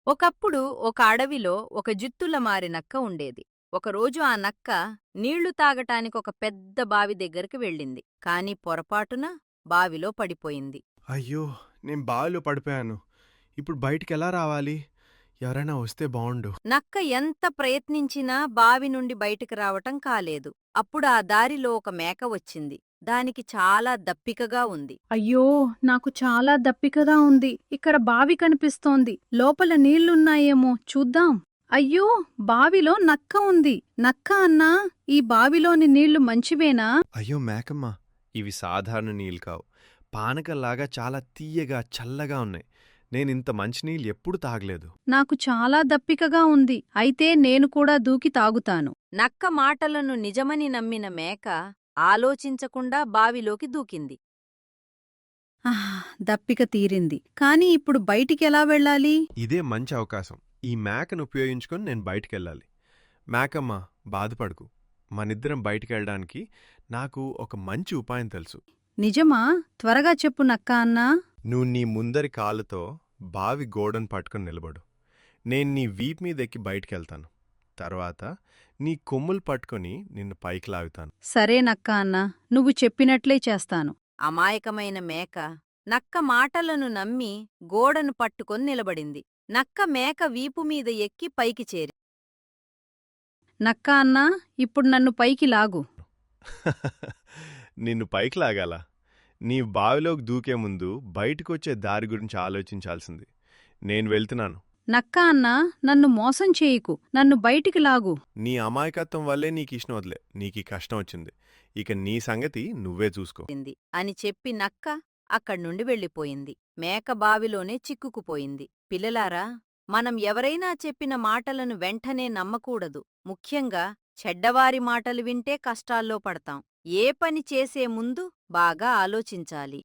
ఒకప్పుడు ఒక అడవిలో ఒక జుత్తులమారి నక్క ఉండేది. ఒకరోజు ఆ నక్క నీళ్లు తాగటానికి ఒక పెద్ద బావి దగ్గరికి వెళ్ళింది. కాని పొరపాటున బావిలో పడిపోయింది. అయ్యో! నేను బావిలో పడిపోయాను. ఇప్పుడు బయటికెలా రావాలి? ఎవరైనా వస్తే బావుండు. నక్క ఎంత ప్రయత్నించినా బావి నుండి బయటికి రావటం కాలేదు. అప్పుడు ఆ దారిలో ఒక మేక వచ్చింది. దానికి చాలా దప్పికగా ఉంది. అయ్యో! నాకు చాలా దప్పికగా ఉంది. ఇక్కడ బావి కనిపిస్తోంది. లోపల నీళ్లున్నాయేమో చూద్దాం. అయ్యో! బావిలో నక్క ఉంది. నక్క అన్నా, ఈ బావిలోని నీళ్లు మంచివేనా? అయ్యో మేకమ్మ! ఇవి సాధారణ నీళ్ళు కావు. పానకంలాగా చాలా తియ్యగా, చల్లగా ఉన్నాయి. నేనింత మంచినీళ్ళు ఎప్పుడు తాగలేదు. నాకు చాలా దప్పికగా ఉంది. అయితే నేను కూడా దూకి తాగుతాను. నక్క మాటలను నిజమని నమ్మిన మేక ఆలోచించకుండా బావిలోకి దూకింది. దప్పిక తీరింది. కాని ఇప్పుడు బయటికెలా వెళ్ళాలి? ఇదే మంచి అవకాశం. ఈ మేకను ఉపయోగించుకొని నేను బయటికెళ్ళాలి. మేకమ్మ బాధపడకు. మనిద్దరం బయటికెళ్ళడానికి నాకు ఒక మంచి ఉపాయం తెలుసు. నిజమా? త్వరగా చెప్పు నక్క అన్నా. నువ్వు నీ ముందరి కాలుతో బావి గోడను పట్టుకుని నిలబడు. నేను నీ వీపు మీదెక్కి బయటికెళ్తాను. తర్వాత నీ కొమ్ములు పట్టుకొని నిన్ను పైకి లాగుతాను. సరే నక్క అన్నా, నువ్వు చెప్పినట్లే చేస్తాను. అమాయకమైన మేక నక్క మాటలను నమ్మి గోడను పట్టుకొని నిలబడింది. నక్క మేక వీపుమీద ఎక్కి పైకి చేరి. నక్క అన్నా, ఇప్పుడు నన్ను పైకి లాగు. నిన్ను పైకి లాగాలా? నీ బావిలోకి దూకే ముందు బయటకొచ్చే దారి గురించి ఆలోచించాల్సింది. నేను వెళ్తున్నాను. నక్క అన్నా, నన్ను మోసం చేయకు. నన్ను బయటికి లాగు. నీ అమాయకత్వం వల్లే నీకిష్టం వదిలే. నీకీ కష్టం వచ్చింది. ఇక నీ సంగతి నువ్వే చూసుకో. అని చెప్పి నక్క అక్కడ్నుండి వెళ్ళిపోయింది. మేక బావిలోనే చిక్కుకుపోయింది. పిల్లలారా, మనం ఎవరైనా చెప్పిన మాటలను వెంటనే నమ్మకూడదు. ముఖ్యంగా చెడ్డవారి మాటలు వింటే కష్టాల్లో పడతాం. ఏ పని చేసే ముందు బాగా ఆలోచించాలి.